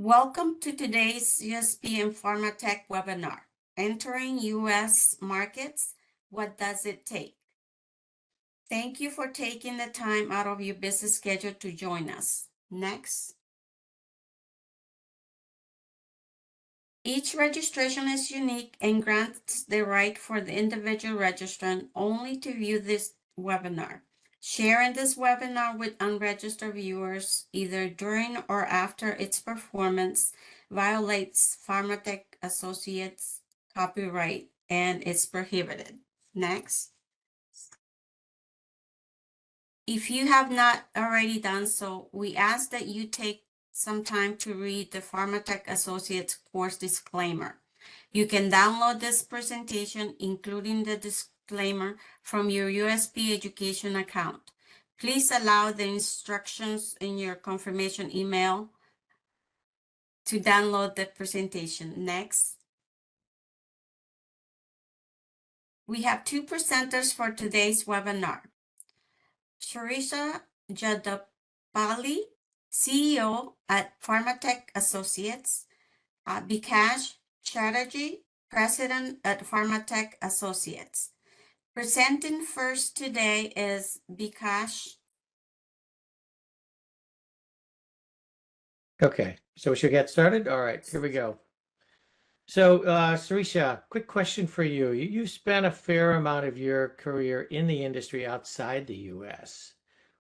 Welcome to today's USP and PharmaTech webinar, Entering U.S. Markets, What Does It Take? Thank you for taking the time out of your busy schedule to join us. Next. Each registration is unique and grants the right for the individual registrant only to view this webinar. Sharing this webinar with unregistered viewers, either during or after its performance, violates Pharmatech Associates copyright and is prohibited. Next. If you have not already done so, we ask that you take some time to read the Pharmatech Associates course disclaimer. You can download this presentation, including the disclaimer, from your USP Education account. Please allow the instructions in your confirmation email to download the presentation. Next. We have two presenters for today's webinar. Sharisha Jadapali, CEO at Pharmatech Associates, Bikash Chatterjee, President at Pharmatech Associates. Presenting first today is Bikash. Okay, so we should get started. All right, here we go. So, Sarisha, quick question for you. You spent a fair amount of your career in the industry outside the US.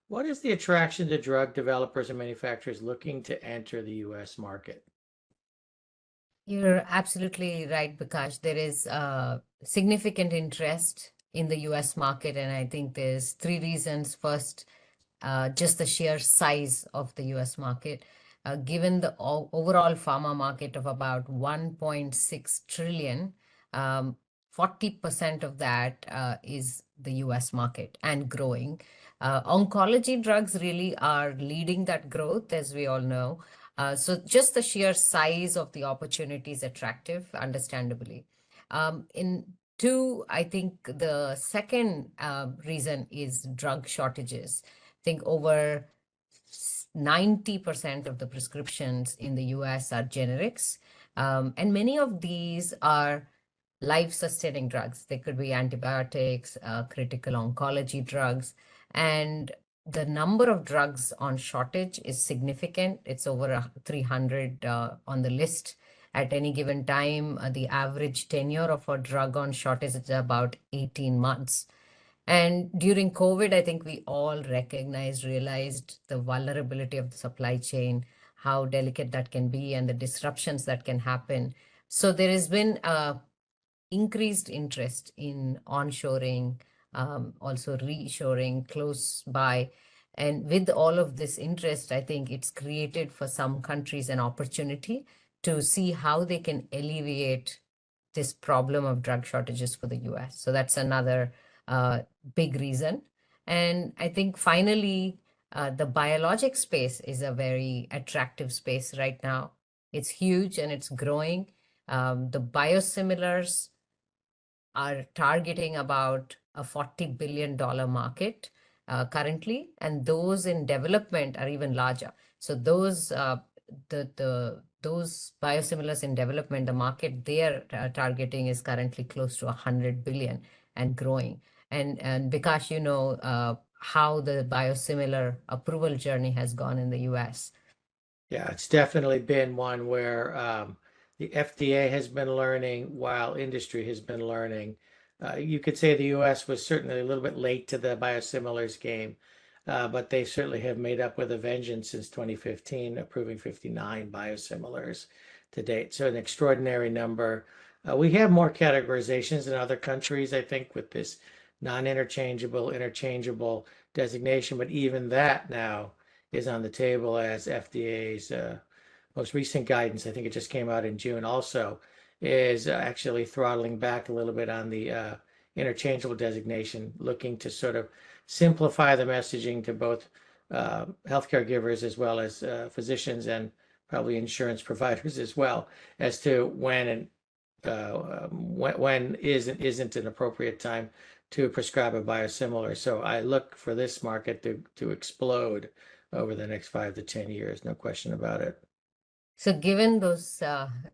What is the attraction to drug developers and manufacturers looking to enter the US market? You're absolutely right, Bikash. There is significant interest in the US market, and I think there's three reasons. First, just the sheer size of the US market. Given the overall pharma market of about 1.6 trillion, 40% of that is the US market and growing. Oncology drugs really are leading that growth, as we all know. So just the sheer size of the opportunity is attractive, understandably. I think the second reason is drug shortages. I think over 90% of the prescriptions in the US are generics. And many of these are life-sustaining drugs. They could be antibiotics, critical oncology drugs. And the number of drugs on shortage is significant. It's over 300 on the list at any given time. The average tenure of a drug on shortage is about 18 months. And during COVID, I think we all realized the vulnerability of the supply chain, how delicate that can be, and the disruptions that can happen. So there has been increased interest in onshoring, also reshoring close by. And with all of this interest, I think it's created for some countries an opportunity to see how they can alleviate this problem of drug shortages for the US. So that's another big reason. And I think finally, the biologic space is a very attractive space right now. It's huge and it's growing. The biosimilars are targeting about a $40 billion market currently, and those in development are even larger. So those those biosimilars in development, the market they are targeting is currently close to 100 billion and growing. And Bikash, you know how the biosimilar approval journey has gone in the US. Yeah, it's definitely been one where the FDA has been learning while industry has been learning. You could say the US was certainly a little bit late to the biosimilars game, but they certainly have made up with a vengeance since 2015, approving 59 biosimilars to date. So an extraordinary number. We have more categorizations in other countries, I think, with this non-interchangeable, interchangeable designation, but even that now is on the table as FDA's most recent guidance, I think it just came out in June also, is actually throttling back a little bit on the interchangeable designation, looking to sort of simplify the messaging to both healthcare givers as well as physicians and probably insurance providers as well, as to when isn't an appropriate time to prescribe a biosimilar. So I look for this market to explode over the next 5 to 10 years, no question about it. So given those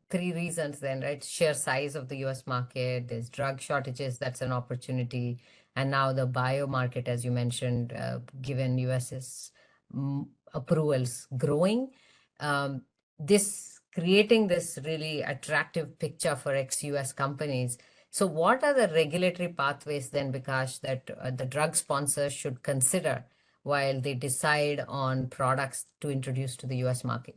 three reasons then, right? Sheer size of the US market, there's drug shortages, that's an opportunity. And now the bio market, as you mentioned, given US's approvals growing, um, this creating this really attractive picture for ex-US companies. So what are the regulatory pathways then, Vikash, that the drug sponsors should consider while they decide on products to introduce to the US market?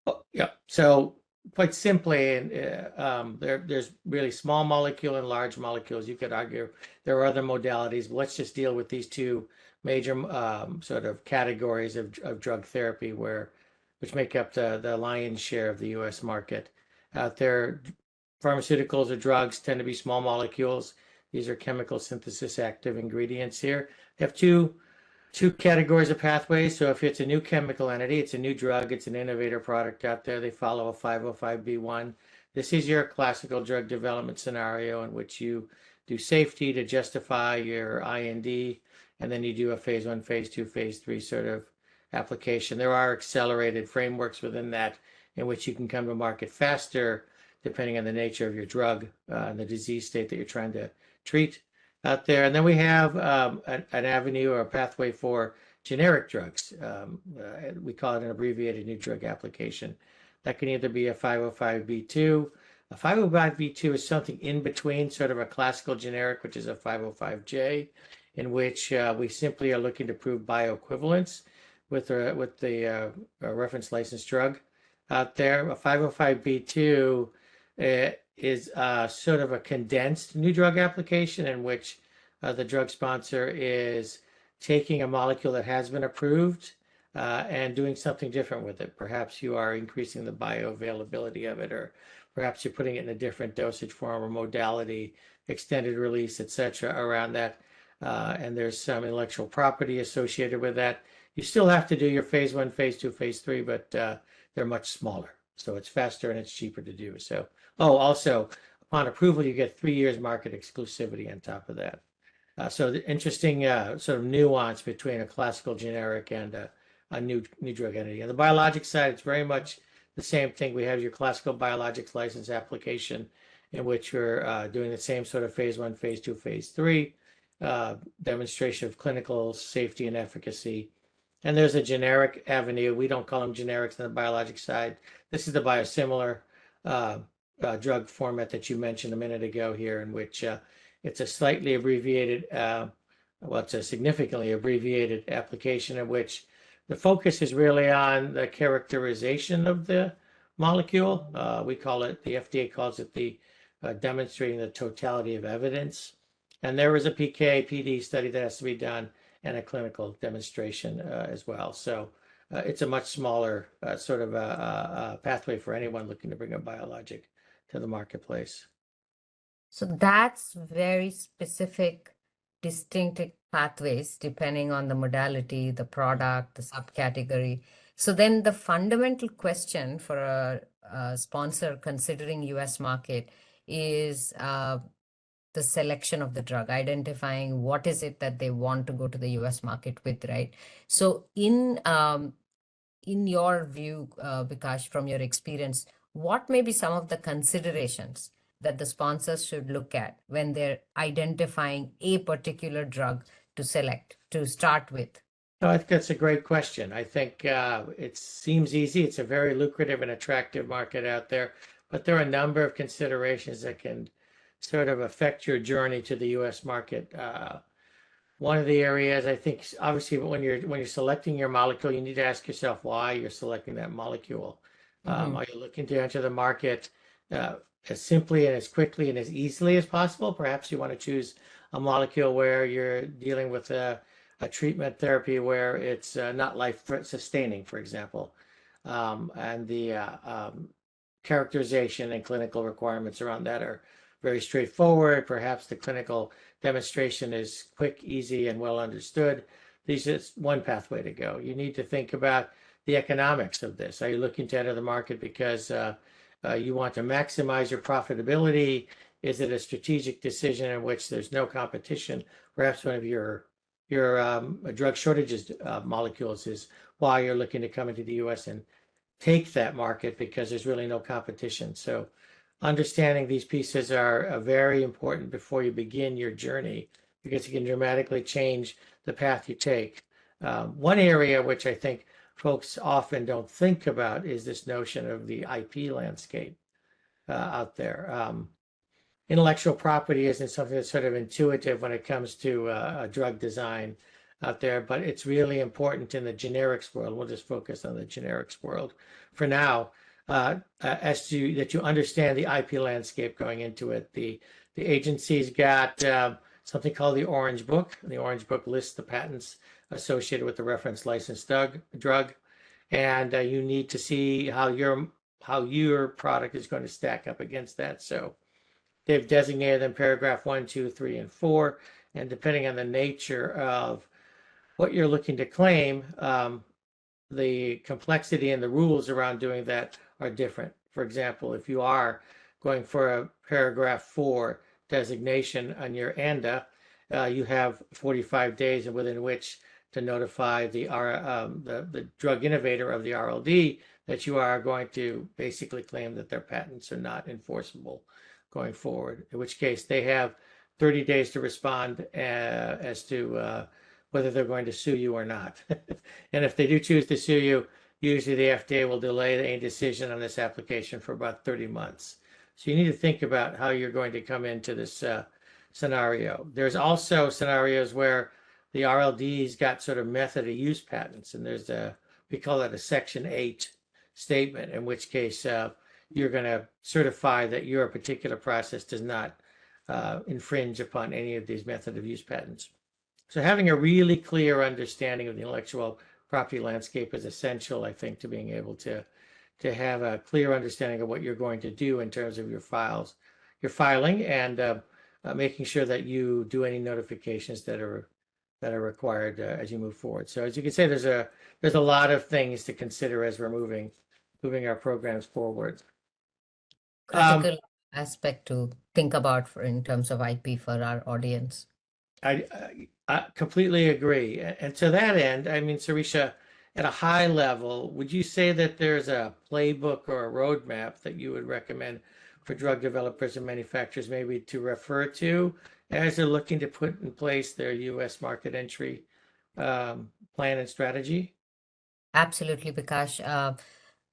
Oh, yeah. So quite simply, there's really small molecule and large molecules. You could argue there are other modalities, but let's just deal with these two major sort of categories of drug therapy which make up the lion's share of the U.S. market. Out there, pharmaceuticals or drugs tend to be small molecules. These are chemical synthesis active ingredients here. They have two categories of pathways. So if it's a new chemical entity, it's a new drug, it's an innovator product out there, they follow a 505(b)(1). This is your classical drug development scenario in which you do safety to justify your IND, and then you do a phase 1, phase 2, phase 3 sort of application. There are accelerated frameworks within that in which you can come to market faster depending on the nature of your drug and the disease state that you're trying to treat out there. And then we have an avenue or a pathway for generic drugs. We call it an abbreviated new drug application. That can either be a 505(b)(2). A 505(b)(2) is something in between sort of a classical generic, which is a 505(j), in which we simply are looking to prove bioequivalence with the reference licensed drug out there. A 505(b)(2) is sort of a condensed new drug application in which the drug sponsor is taking a molecule that has been approved and doing something different with it. Perhaps you are increasing the bioavailability of it, or perhaps you're putting it in a different dosage form or modality, extended release, etc. around that. And there's some intellectual property associated with that. You still have to do your phase 1, phase 2, phase 3, but they're much smaller. So it's faster and it's cheaper to do. So, also, upon approval, you get 3 years market exclusivity on top of that. So the interesting sort of nuance between a classical generic and a new drug entity. On the biologic side, it's very much the same thing. We have your classical biologics license application in which we're doing the same sort of phase 1, phase 2, phase 3 demonstration of clinical safety and efficacy. And there's a generic avenue. We don't call them generics on the biologic side. This is the biosimilar drug format that you mentioned a minute ago here, in which it's a slightly abbreviated, it's a significantly abbreviated application in which the focus is really on the characterization of the molecule. We call it, the FDA calls it the demonstrating the totality of evidence. And there is a PK/PD study that has to be done and a clinical demonstration as well. So it's a much smaller sort of a pathway for anyone looking to bring a biologic to the marketplace. So that's very specific, distinct pathways depending on the modality, the product, the subcategory. So then the fundamental question for a sponsor considering US market is the selection of the drug, identifying what is it that they want to go to the US market with, right? So in your view, Vikash, from your experience, what may be some of the considerations that the sponsors should look at when they're identifying a particular drug to select, to start with? No, I think that's a great question. I think it seems easy. It's a very lucrative and attractive market out there, but there are a number of considerations that can sort of affect your journey to the U.S. market. One of the areas, I think, obviously, when you're selecting your molecule, you need to ask yourself why you're selecting that molecule. Are you looking to enter the market as simply and as quickly and as easily as possible? Perhaps you want to choose a molecule where you're dealing with a treatment therapy where it's not life-sustaining, for example, and the characterization and clinical requirements around that are very straightforward. Perhaps the clinical demonstration is quick, easy, and well understood. This is one pathway to go. You need to think about the economics of this. Are you looking to enter the market because you want to maximize your profitability? Is it a strategic decision in which there's no competition? Perhaps one of your drug shortages molecules is why you're looking to come into the U.S. and take that market because there's really no competition. So understanding these pieces are very important before you begin your journey, because it can dramatically change the path you take. One area which I think folks often don't think about is this notion of the IP landscape out there. Intellectual property isn't something that's sort of intuitive when it comes to drug design out there, but it's really important in the generics world. We'll just focus on the generics world for now, as to that you understand the IP landscape going into it. The agency's got something called the Orange Book. The Orange Book lists the patents associated with the reference licensed drug, and you need to see how your product is going to stack up against that. So they've designated them paragraph 1, 2, 3, and 4, and depending on the nature of what you're looking to claim, the complexity and the rules around doing that are different. For example, if you are going for a paragraph 4 designation on your ANDA, you have 45 days within which to notify the drug innovator of the RLD that you are going to basically claim that their patents are not enforceable going forward, in which case they have 30 days to respond as to whether they're going to sue you or not. And if they do choose to sue you, usually the FDA will delay any decision on this application for about 30 months. So you need to think about how you're going to come into this scenario. There's also scenarios where the RLD's got sort of method of use patents, and there's we call that a Section 8 statement, in which case you're going to certify that your particular process does not infringe upon any of these method of use patents. So having a really clear understanding of the intellectual property landscape is essential, I think, to being able to have a clear understanding of what you're going to do in terms of your filing, and making sure that you do any notifications that are required as you move forward. So as you can say, there's a lot of things to consider as we're moving our programs forward. Critical aspect to think about in terms of IP for our audience. I completely agree. And to that end, I mean, Sarisha, at a high level, would you say that there's a playbook or a roadmap that you would recommend for drug developers and manufacturers maybe to refer to as they're looking to put in place their U.S. market entry plan and strategy? Absolutely, Bikash.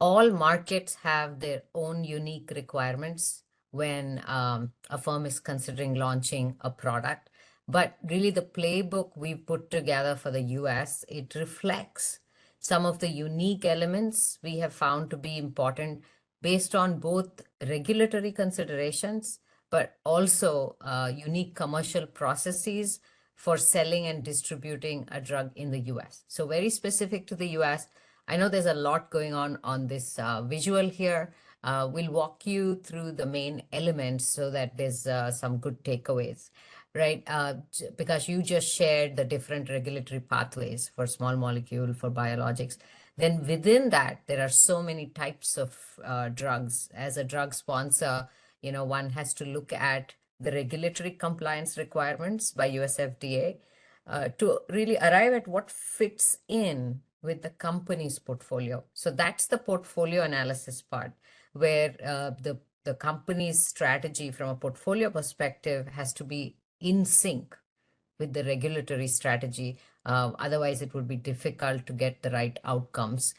All markets have their own unique requirements when a firm is considering launching a product. But really, the playbook we put together for the US, it reflects some of the unique elements we have found to be important based on both regulatory considerations, but also unique commercial processes for selling and distributing a drug in the US. So very specific to the US. I know there's a lot going on this visual here. We'll walk you through the main elements so that there's some good takeaways, right? Because you just shared the different regulatory pathways for small molecule, for biologics. Then within that, there are so many types of drugs. As a drug sponsor, one has to look at the regulatory compliance requirements by US FDA to really arrive at what fits in with the company's portfolio. So that's the portfolio analysis part, where the company's strategy from a portfolio perspective has to be in sync with the regulatory strategy. Otherwise, it would be difficult to get the right outcomes.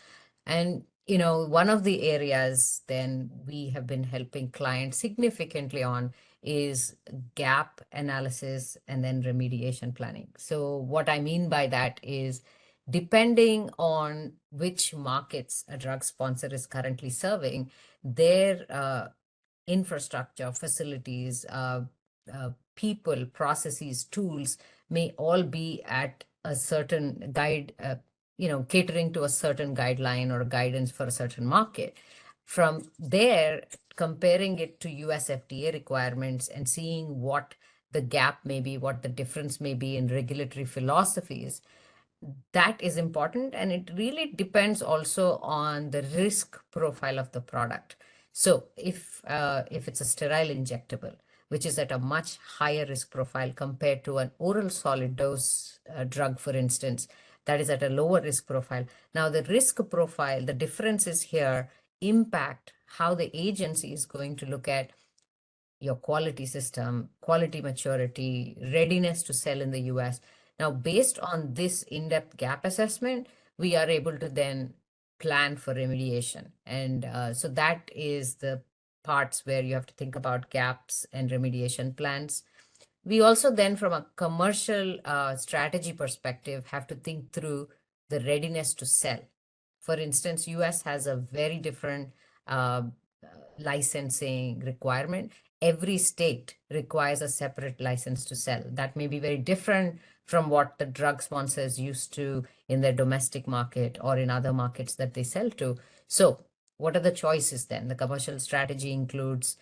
And one of the areas then we have been helping clients significantly on is gap analysis and then remediation planning. So what I mean by that is, depending on which markets a drug sponsor is currently serving, their infrastructure, facilities, people, processes, tools may all be at a certain guide, catering to a certain guideline or guidance for a certain market. From there, comparing it to US FDA requirements and seeing what the gap may be, what the difference may be in regulatory philosophies, that is important. And it really depends also on the risk profile of the product. So if it's a sterile injectable, which is at a much higher risk profile compared to an oral solid dose drug, for instance, that is at a lower risk profile. Now, the risk profile, the differences here impact how the agency is going to look at your quality system, quality maturity, readiness to sell in the US. Now, based on this in-depth gap assessment, we are able to then plan for remediation. And so that is the parts where you have to think about gaps and remediation plans. We also then, from a commercial strategy perspective, have to think through the readiness to sell. For instance, US has a very different licensing requirement. Every state requires a separate license to sell. That may be very different from what the drug sponsors used to in their domestic market or in other markets that they sell to. So what are the choices then? The commercial strategy includes,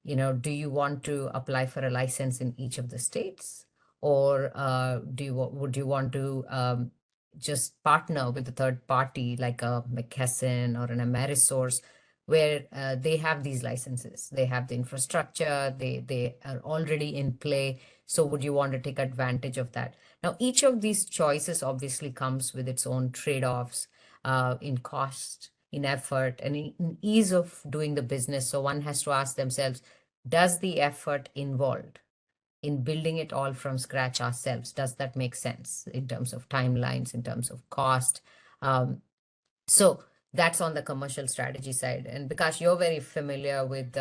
do you want to apply for a license in each of the states? Or would you want to just partner with a third party like a McKesson or an Amerisource, where they have these licenses, they have the infrastructure, they are already in play. So would you want to take advantage of that? Now, each of these choices obviously comes with its own trade-offs in cost, in effort, and in ease of doing the business. So one has to ask themselves, does the effort involved in building it all from scratch ourselves, does that make sense in terms of timelines, in terms of cost? So that's on the commercial strategy side. And Bikash, you're very familiar with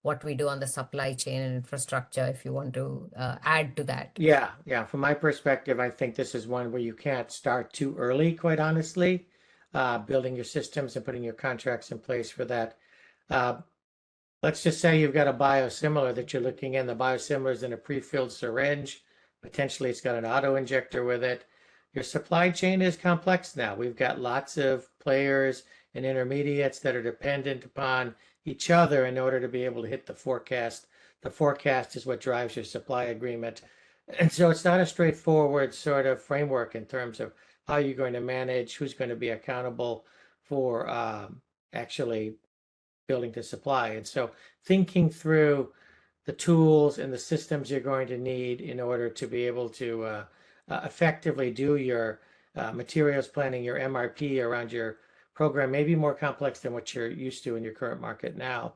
what we do on the supply chain and infrastructure, if you want to add to that. Yeah, yeah. From my perspective, I think this is one where you can't start too early, quite honestly, building your systems and putting your contracts in place for that. Let's just say you've got a biosimilar that you're looking in. The biosimilar is in a pre-filled syringe. Potentially, it's got an auto injector with it. Your supply chain is complex now. We've got lots of players and intermediates that are dependent upon each other in order to be able to hit the forecast. The forecast is what drives your supply agreement. And so it's not a straightforward sort of framework in terms of how you're going to manage, who's going to be accountable for actually building to supply. And so thinking through the tools and the systems you're going to need in order to be able to effectively do your materials planning, your MRP around your program may be more complex than what you're used to in your current market now.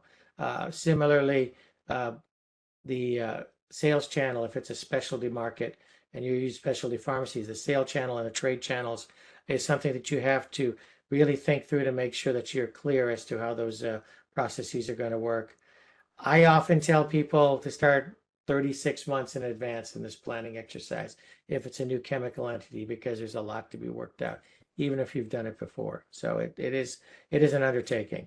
Similarly, the sales channel, if it's a specialty market and you use specialty pharmacies, the sale channel and the trade channels is something that you have to really think through to make sure that you're clear as to how those processes are going to work. I often tell people to start 36 months in advance in this planning exercise if it's a new chemical entity, because there's a lot to be worked out, even if you've done it before. So it is an undertaking.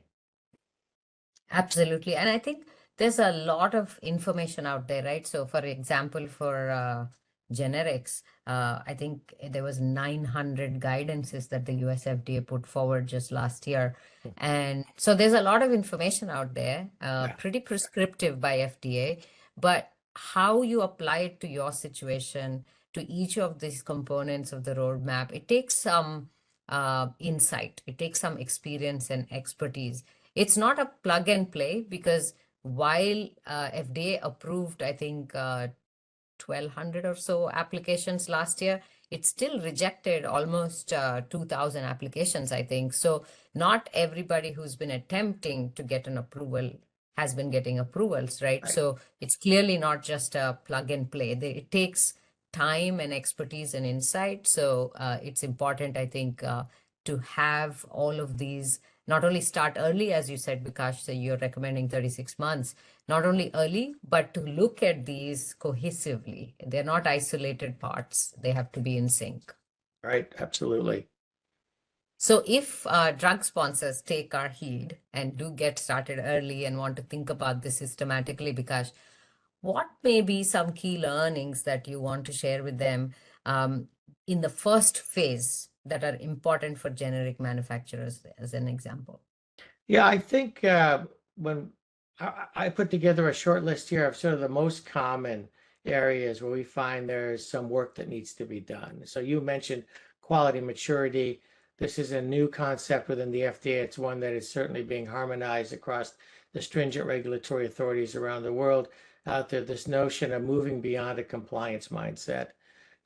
Absolutely. And I think there's a lot of information out there, right? So for example, for generics, I think there was 900 guidances that the US FDA put forward just last year. And so there's a lot of information out there, pretty prescriptive by FDA, but how you apply it to your situation, to each of these components of the roadmap, it takes some insight, it takes some experience and expertise. It's not a plug and play, because while FDA approved, I think, 1,200 or so applications last year, it still rejected almost 2,000 applications, I think. So not everybody who's been attempting to get an approval has been getting approvals, right? So it's clearly not just a plug and play. It takes time and expertise and insight. So it's important, I think, to have all of these, not only start early, as you said, Bikash, so you're recommending 36 months, not only early, but to look at these cohesively. They're not isolated parts. They have to be in sync. Right, absolutely. So if drug sponsors take our heed and do get started early and want to think about this systematically, Bikash, what may be some key learnings that you want to share with them in the first phase that are important for generic manufacturers, as an example? Yeah, I think when I put together a short list here of sort of the most common areas where we find there's some work that needs to be done. So you mentioned quality maturity. This is a new concept within the FDA. It's one that is certainly being harmonized across the stringent regulatory authorities around the world out there. This notion of moving beyond a compliance mindset.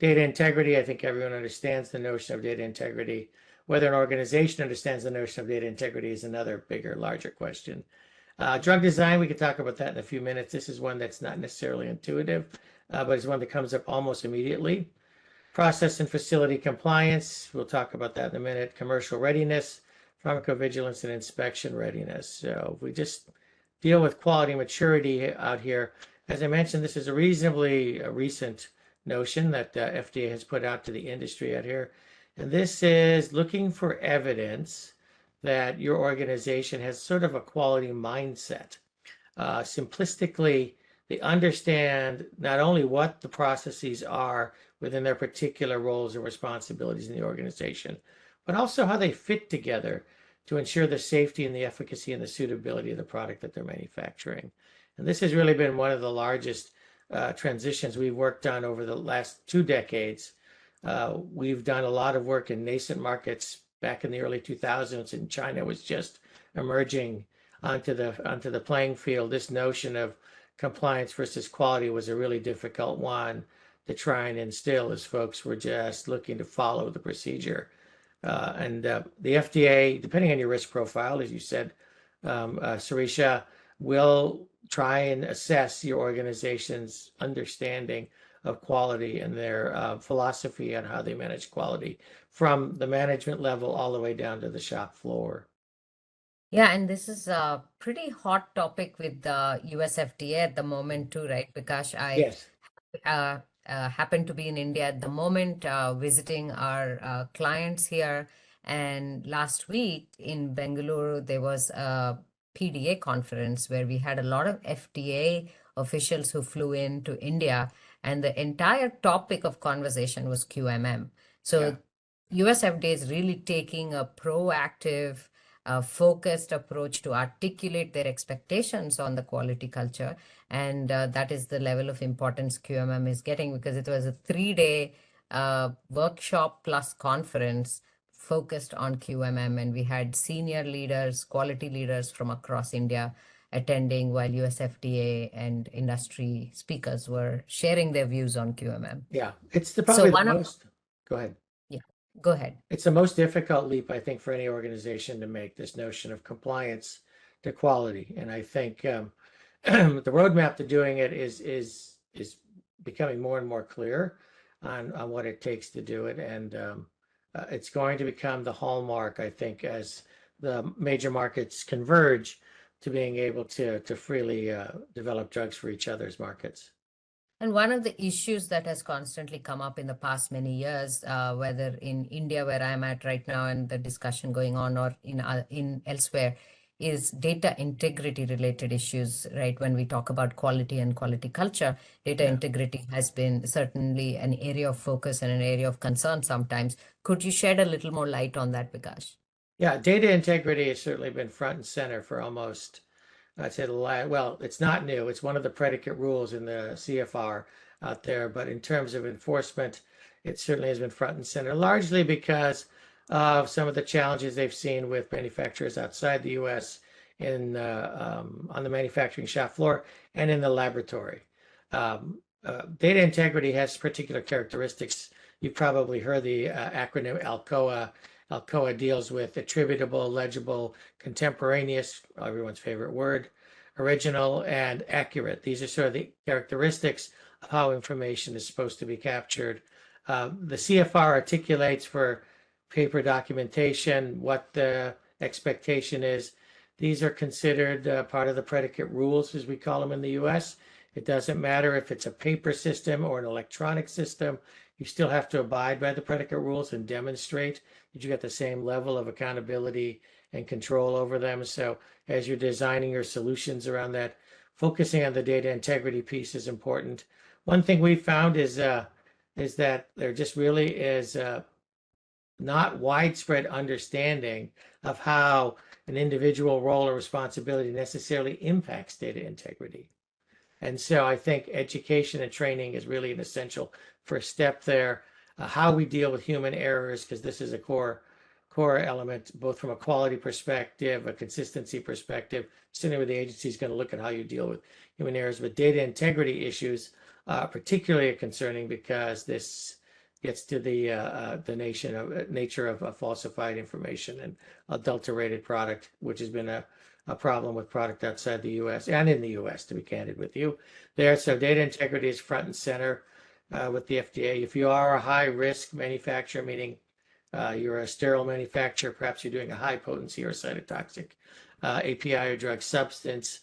Data integrity, I think everyone understands the notion of data integrity. Whether an organization understands the notion of data integrity is another bigger, larger question. Drug design, we could talk about that in a few minutes. This is one that's not necessarily intuitive, but it's one that comes up almost immediately. Process and facility compliance, we'll talk about that in a minute. Commercial readiness, pharmacovigilance, and inspection readiness. So if we just deal with quality maturity out here, as I mentioned, this is a reasonably recent notion that FDA has put out to the industry out here. And this is looking for evidence that your organization has sort of a quality mindset. Simplistically, they understand not only what the processes are within their particular roles and responsibilities in the organization, but also how they fit together to ensure the safety and the efficacy and the suitability of the product that they're manufacturing. And this has really been one of the largest transitions we've worked on over the last 2 decades. We've done a lot of work in nascent markets back in the early 2000s, and China was just emerging onto the playing field. This notion of compliance versus quality was a really difficult one to try and instill, as folks were just looking to follow the procedure. The FDA, depending on your risk profile, as you said, Sarisha, will try and assess your organization's understanding of quality and their philosophy on how they manage quality from the management level all the way down to the shop floor. Yeah, and this is a pretty hot topic with the US FDA at the moment too, right? Because Yes. happen to be in India at the moment, visiting our clients here. And last week in Bengaluru, there was a PDA conference where we had a lot of FDA officials who flew into India, and the entire topic of conversation was QMM. So US FDA is really taking a proactive, focused approach to articulate their expectations on the quality culture. And that is the level of importance QMM is getting, because it was a 3-day workshop plus conference focused on QMM. And we had senior leaders, quality leaders from across India attending, while US FDA and industry speakers were sharing their views on QMM. Yeah, it's probably the one of- most, go ahead. Yeah, go ahead. It's the most difficult leap, I think, for any organization to make, this notion of compliance to quality. And I think the roadmap to doing it is becoming more and more clear on what it takes to do it. And it's going to become the hallmark, I think, as the major markets converge to being able to freely develop drugs for each other's markets. And one of the issues that has constantly come up in the past many years, whether in India, where I'm at right now, and the discussion going on, or in elsewhere, is data integrity related issues, right? When we talk about quality and quality culture, data integrity has been certainly an area of focus and an area of concern sometimes. Could you shed a little more light on that, Vikash? Yeah, data integrity has certainly been front and center for almost, I'd say, well, it's not new. It's one of the predicate rules in the CFR out there. But in terms of enforcement, it certainly has been front and center, largely because of some of the challenges they've seen with manufacturers outside the U.S. on the manufacturing shop floor and in the laboratory. Data integrity has particular characteristics. You've probably heard the acronym ALCOA. ALCOA deals with attributable, legible, contemporaneous, everyone's favorite word, original, and accurate. These are sort of the characteristics of how information is supposed to be captured. The CFR articulates for paper documentation what the expectation is. These are considered part of the predicate rules, as we call them in the US. It doesn't matter if it's a paper system or an electronic system. You still have to abide by the predicate rules and demonstrate that you get the same level of accountability and control over them. So as you're designing your solutions around that, focusing on the data integrity piece is important. One thing we found is that there just really is not widespread understanding of how an individual role or responsibility necessarily impacts data integrity. And so I think education and training is really an essential first step there. How we deal with human errors, because this is a core element, both from a quality perspective, a consistency perspective. Certainly the agency is going to look at how you deal with human errors, but data integrity issues particularly concerning, because this gets to the nature of falsified information and adulterated product, which has been a problem with product outside the U.S. and in the U.S., to be candid with you there. So data integrity is front and center with the FDA. If you are a high risk manufacturer, meaning you're a sterile manufacturer, perhaps you're doing a high potency or cytotoxic API or drug substance,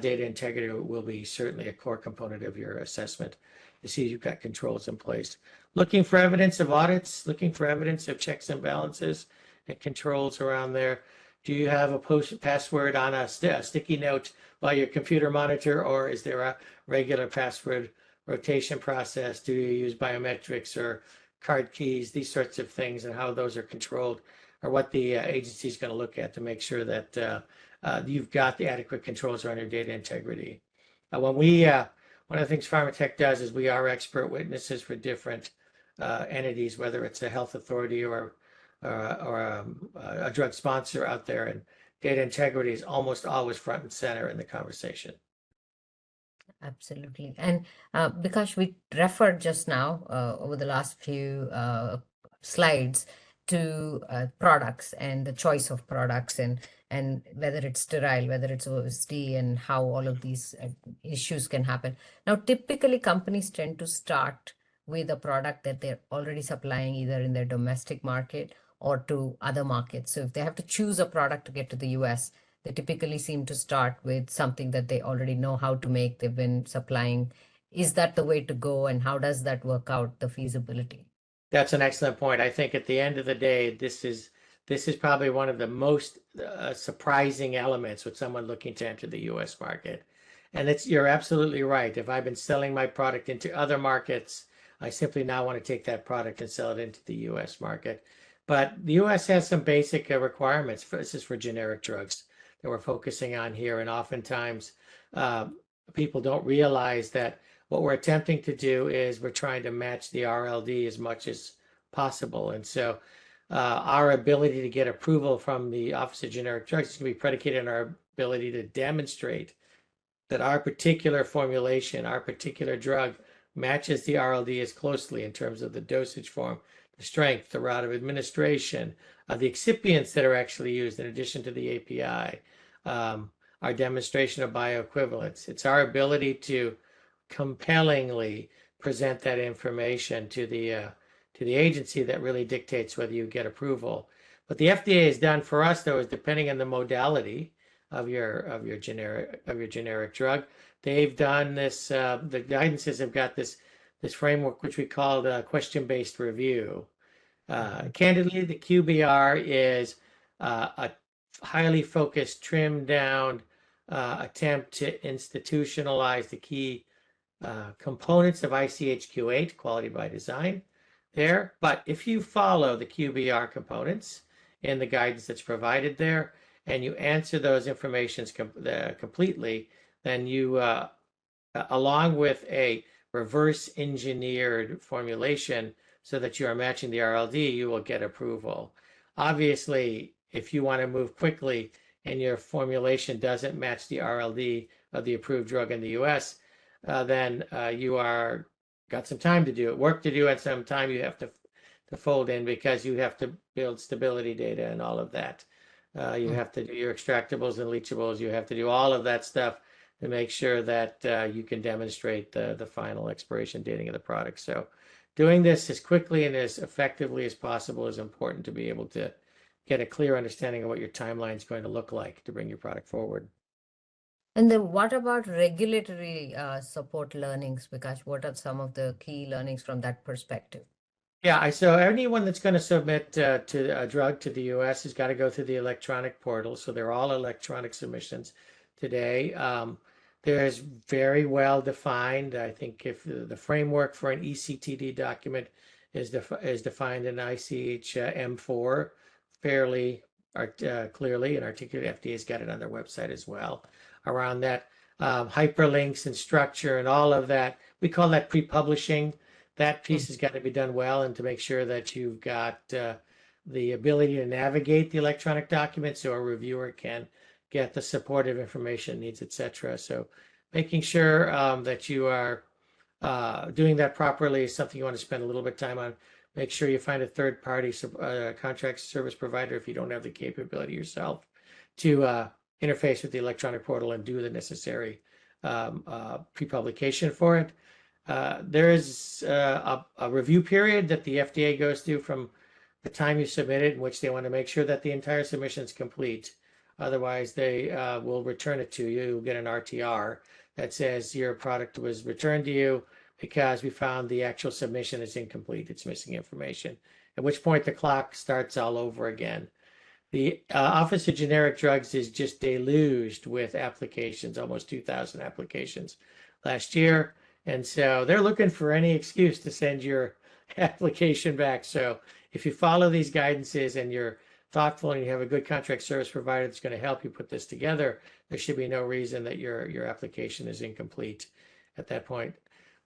data integrity will be certainly a core component of your assessment to see if you've got controls in place. Looking for evidence of audits, looking for evidence of checks and balances and controls around there. Do you have a password on a sticky note by your computer monitor, or is there a regular password rotation process? Do you use biometrics or card keys, these sorts of things, and how those are controlled, or what the agency is going to look at to make sure that you've got the adequate controls around your data integrity. One of the things Pharmatech does is we are expert witnesses for different entities, whether it's a health authority or a drug sponsor out there, and data integrity is almost always front and center in the conversation. Absolutely. And because we referred just now over the last few slides to products and the choice of products and whether it's sterile, whether it's OSD, and how all of these issues can happen. Now, typically companies tend to start with a product that they're already supplying either in their domestic market or to other markets. So if they have to choose a product to get to the US, they typically seem to start with something that they already know how to make, they've been supplying. Is that the way to go, and how does that work out, the feasibility? That's an excellent point. I think at the end of the day, this is probably one of the most surprising elements with someone looking to enter the U.S. market. And you're absolutely right. If I've been selling my product into other markets, I simply now want to take that product and sell it into the U.S. market. But the U.S. has some basic requirements. This is for generic drugs that we're focusing on here. And oftentimes people don't realize that what we're attempting to do is we're trying to match the RLD as much as possible. And so our ability to get approval from the Office of Generic Drugs is going to be predicated on our ability to demonstrate that our particular formulation, our particular drug matches the RLD as closely in terms of the dosage form, the strength, the route of administration, the excipients that are actually used in addition to the API, our demonstration of bioequivalence. It's our ability to compellingly present that information to the agency that really dictates whether you get approval. What the FDA has done for us, though, is depending on the modality of your generic drug, they've done this. The guidances have got this framework which we call the question-based review. Candidly, the QBR is a highly focused, trimmed down attempt to institutionalize the key components of ICHQ8, quality by design there. But if you follow the QBR components in the guidance that's provided there, and you answer those informations completely, then you, along with a reverse engineered formulation so that you are matching the RLD, you will get approval. Obviously, if you want to move quickly and your formulation doesn't match the RLD of the approved drug in the US, then you are got some time to do, work to do, and some time you have to fold in because you have to build stability data and all of that. You have to do your extractables and leachables. You have to do all of that stuff to make sure that you can demonstrate the final expiration dating of the product. So doing this as quickly and as effectively as possible is important to be able to get a clear understanding of what your timeline is going to look like to bring your product forward. And then what about regulatory support learnings, Vikash? What are some of the key learnings from that perspective? Yeah, so anyone that's going to submit to a drug to the US has got to go through the electronic portal. So they're all electronic submissions today. There's very well defined, I think, if the framework for an ECTD document is defined in ICH M4 fairly clearly and articulate. FDA's got it on their website as well around that. Hyperlinks and structure and all of that. We call that pre-publishing. That piece has got to be done well, and to make sure that you've got the ability to navigate the electronic documents so a reviewer can get the supportive information needs, etc. So making sure that you are doing that properly is something you want to spend a little bit of time on. Make sure you find a third-party contract service provider if you don't have the capability yourself to interface with the electronic portal and do the necessary pre-publication for it. There is a review period that the FDA goes through from the time you submit it, in which they want to make sure that the entire submission is complete. Otherwise, they will return it to you. You'll get an RTR that says your product was returned to you because we found the actual submission is incomplete. It's missing information, at which point the clock starts all over again. The Office of Generic Drugs is just deluged with applications, almost 2,000 applications last year. And so they're looking for any excuse to send your application back. So if you follow these guidances and you're thoughtful and you have a good contract service provider that's going to help you put this together, there should be no reason that your application is incomplete at that point.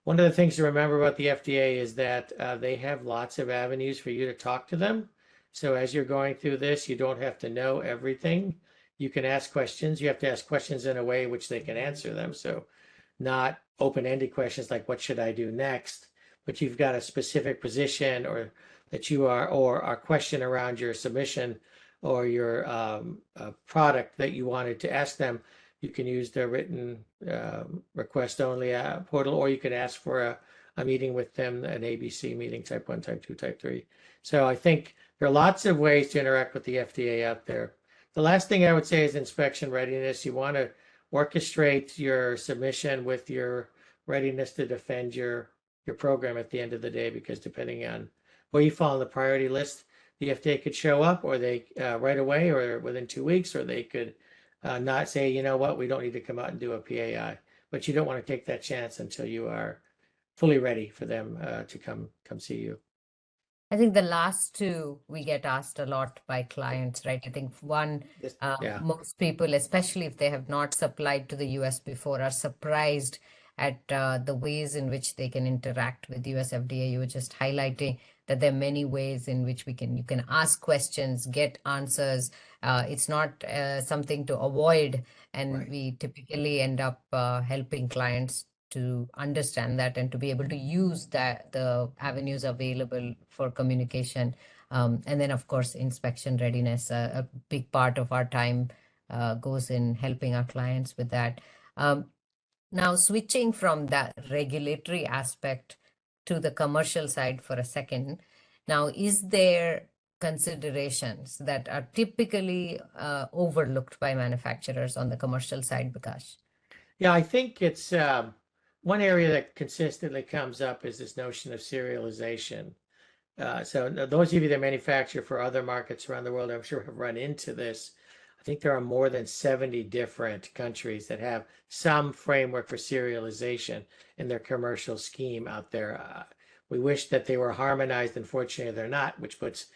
One of the things to remember about the FDA is that they have lots of avenues for you to talk to them. So as you're going through this, you don't have to know everything. You can ask questions. You have to ask questions in a way which they can answer them. So not open-ended questions like what should I do next, but you've got a specific position or that you are, or a question around your submission or your product that you wanted to ask them. You can use the written request only portal, or you can ask for a meeting with them, an ABC meeting, type 1, type 2, type 3. So I think there are lots of ways to interact with the FDA out there. The last thing I would say is inspection readiness. You want to orchestrate your submission with your readiness to defend your program at the end of the day, because depending on where you fall on the priority list, the FDA could show up, or they right away, or within 2 weeks, or they could not say, you know what, we don't need to come out and do a PAI. But you don't want to take that chance until you are fully ready for them to come see you. I think the last two we get asked a lot by clients, right? I think one, Yeah. most people, especially if they have not supplied to the US before, are surprised at the ways in which they can interact with US FDA. You were just highlighting that there are many ways in which you can ask questions, get answers. It's not something to avoid, and Right. we typically end up helping clients to understand that and to be able to use the avenues available for communication. And then, of course, inspection readiness, a big part of our time goes in helping our clients with that. Now, switching from that regulatory aspect to the commercial side for a second. Now, is there considerations that are typically overlooked by manufacturers on the commercial side, Bikash? Yeah, I think it's one area that consistently comes up is this notion of serialization. So those of you that manufacture for other markets around the world, I'm sure have run into this. I think there are more than 70 different countries that have some framework for serialization in their commercial scheme out there. We wish that they were harmonized. Unfortunately, they're not, which puts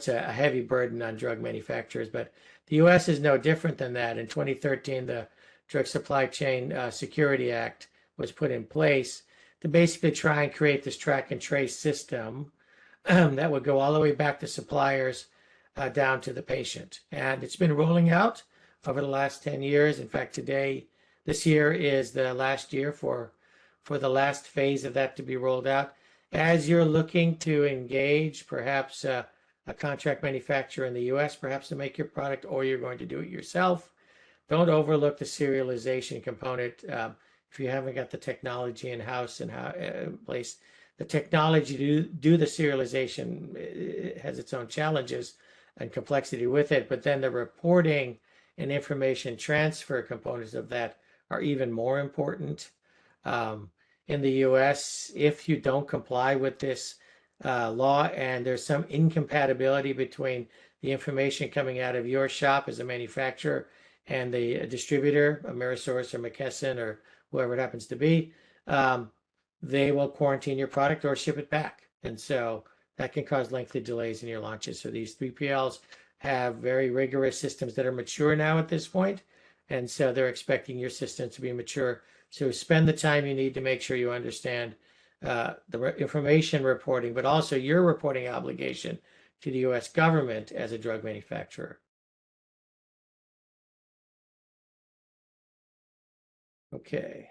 a heavy burden on drug manufacturers. But the U.S. is no different than that. In 2013, the Drug Supply Chain Security Act was put in place to basically try and create this track and trace system that would go all the way back to suppliers down to the patient. And it's been rolling out over the last 10 years. In fact, this year is the last year for the last phase of that to be rolled out. As you're looking to engage perhaps a contract manufacturer in the US, perhaps to make your product, or you're going to do it yourself, don't overlook the serialization component. If you haven't got the technology in-house and in place, the technology to do the serialization has its own challenges and complexity with it, but then the reporting and information transfer components of that are even more important. In the US, if you don't comply with this law and there's some incompatibility between the information coming out of your shop as a manufacturer and the distributor, Amerisource or McKesson or whoever it happens to be, they will quarantine your product or ship it back. And so that can cause lengthy delays in your launches. So these 3PLs have very rigorous systems that are mature now at this point. And so they're expecting your systems to be mature. So spend the time you need to make sure you understand the information reporting, but also your reporting obligation to the US government as a drug manufacturer. Okay.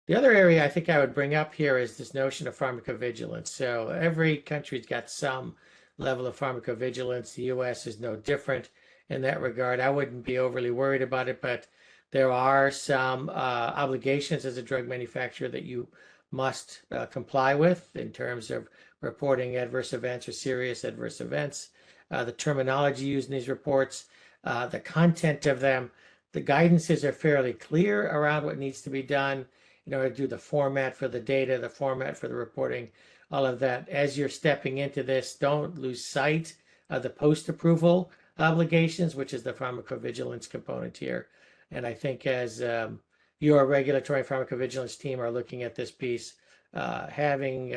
The other area I think I would bring up here is this notion of pharmacovigilance. So every country's got some level of pharmacovigilance. The US is no different in that regard. I wouldn't be overly worried about it, but there are some obligations as a drug manufacturer that you must comply with in terms of reporting adverse events or serious adverse events, the terminology used in these reports, the content of them. The guidances are fairly clear around what needs to be done in order to do the format for the data, the format for the reporting, all of that. As you're stepping into this, don't lose sight of the post-approval obligations, which is the pharmacovigilance component here. And I think as your regulatory pharmacovigilance team are looking at this piece, having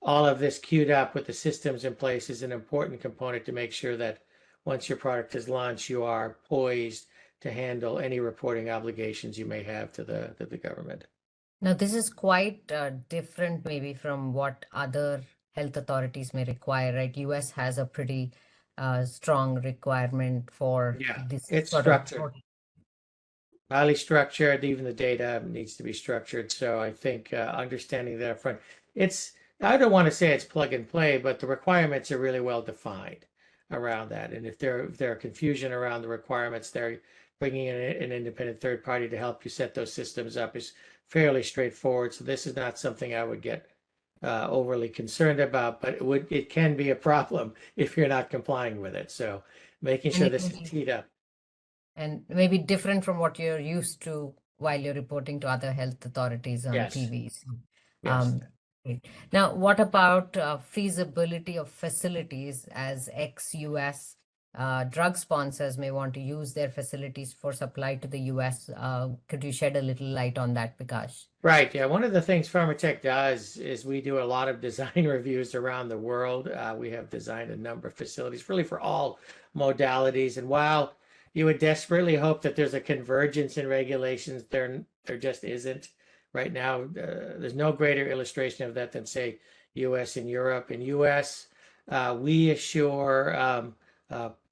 all of this queued up with the systems in place is an important component to make sure that once your product is launched, you are poised to handle any reporting obligations you may have to the government. Now, this is quite different maybe from what other health authorities may require, right? US has a pretty strong requirement for Yeah, this it's sort of structured, reporting. highly structured. Even the data needs to be structured. So I think understanding that up front, it's, I don't want to say it's plug and play, but the requirements are really well defined around that. And if there are confusion around the requirements, they're bringing in an independent third party to help you set those systems up is fairly straightforward. So this is not something I would get overly concerned about, but it can be a problem if you're not complying with it. So making And sure it this may is be, teed up. and maybe different from what you're used to while you're reporting to other health authorities on Yes, TVs. yes. Great. Now, what about feasibility of facilities as ex-US drug sponsors may want to use their facilities for supply to the US? Could you shed a little light on that, Vikash? Right. Yeah. One of the things Pharmatech does is we do a lot of design reviews around the world. We have designed a number of facilities really for all modalities. And while you would desperately hope that there's a convergence in regulations, there just isn't right now. There's no greater illustration of that than, say, US and Europe. In US, we assure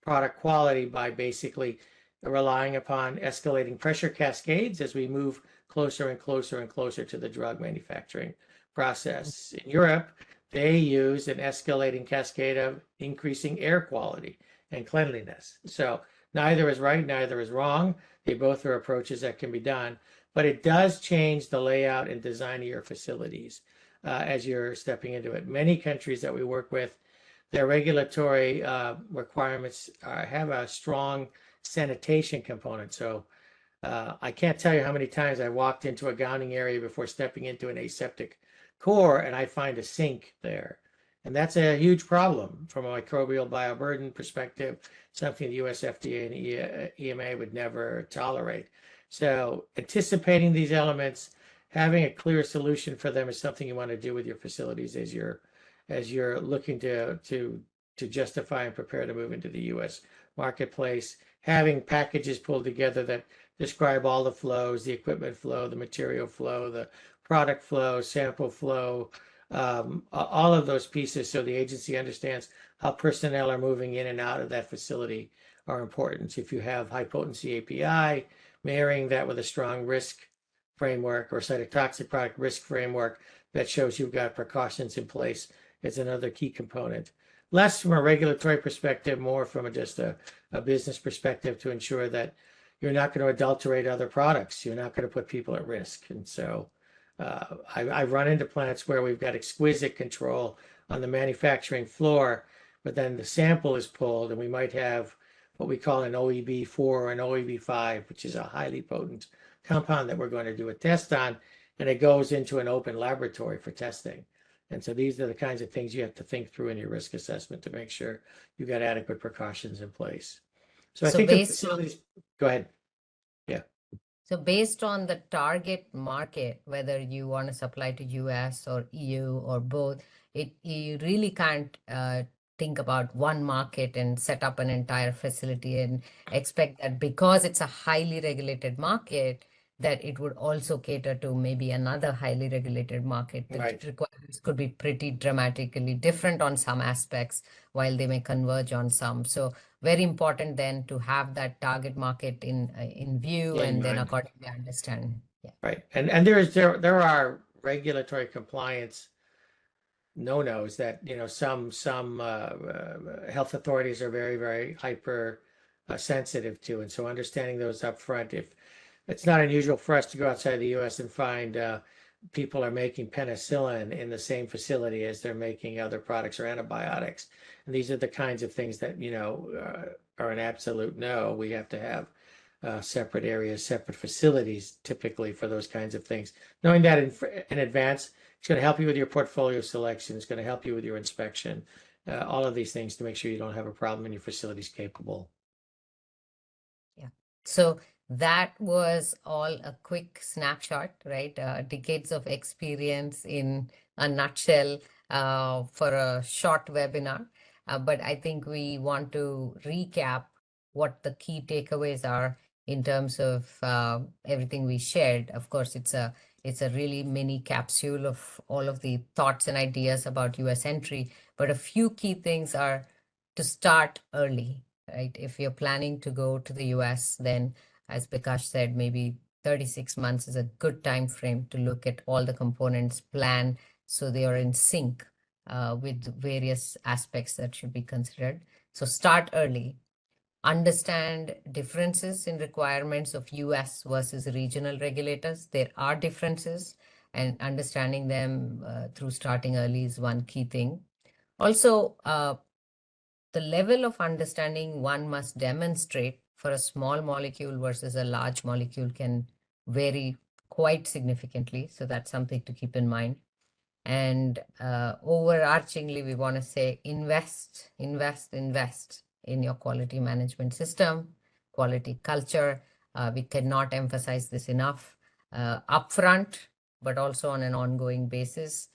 product quality by basically relying upon escalating pressure cascades as we move closer and closer and closer to the drug manufacturing process. In Europe, they use an escalating cascade of increasing air quality and cleanliness. So neither is right, neither is wrong. They both are approaches that can be done, but it does change the layout and design of your facilities as you're stepping into it. Many countries that we work with, their regulatory requirements have a strong sanitation component. So I can't tell you how many times I walked into a gowning area before stepping into an aseptic core and I find a sink there. And that's a huge problem from a microbial bioburden perspective, something the US FDA and EMA would never tolerate. So anticipating these elements, having a clear solution for them is something you want to do with your facilities as you're looking to justify and prepare to move into the US marketplace. Having packages pulled together that describe all the flows, the equipment flow, the material flow, the product flow, sample flow, all of those pieces so the agency understands how personnel are moving in and out of that facility are important. So if you have high potency API, marrying that with a strong risk framework or cytotoxic product risk framework that shows you've got precautions in place is another key component. Less from a regulatory perspective, more from just a business perspective to ensure that you're not going to adulterate other products. You're not going to put people at risk. And so I've run into plants where we've got exquisite control on the manufacturing floor, but then the sample is pulled and we might have what we call an OEB4 or an OEB5, which is a highly potent compound that we're going to do a test on, and it goes into an open laboratory for testing. And so these are the kinds of things you have to think through in your risk assessment to make sure you've got adequate precautions in place. So I think the facilities, go ahead. Yeah. So based on the target market, whether you want to supply to US or EU or both, you really can't think about one market and set up an entire facility and expect that because it's a highly regulated market, that it would also cater to maybe another highly regulated market. The Right. requirements could be pretty dramatically different on some aspects, while they may converge on some. So very important then to have that target market in view In and then mind. accordingly understand. Right. And there are regulatory compliance no-nos that, some health authorities are very, very hyper sensitive to. And so understanding those up front, if it's not unusual for us to go outside the US and find people are making penicillin in the same facility as they're making other products or antibiotics. And these are the kinds of things that, are an absolute no. We have to have separate areas, separate facilities typically for those kinds of things. Knowing that in advance, it's going to help you with your portfolio selection. It's going to help you with your inspection, all of these things to make sure you don't have a problem and your facility's capable. Yeah. So that was all a quick snapshot, right? Decades of experience in a nutshell for a short webinar. But I think we want to recap what the key takeaways are in terms of everything we shared. Of course, it's a really mini capsule of all of the thoughts and ideas about US entry, but a few key things are to start early, right? If you're planning to go to the US, then as Bikash said, maybe 36 months is a good time frame to look at all the components, plan so they are in sync with various aspects that should be considered. So start early. Understand differences in requirements of US versus regional regulators. There are differences, and understanding them through starting early is one key thing. Also, the level of understanding one must demonstrate for a small molecule versus a large molecule can vary quite significantly. So that's something to keep in mind. And overarchingly, we want to say invest in your quality management system, quality culture. We cannot emphasize this enough upfront, but also on an ongoing basis.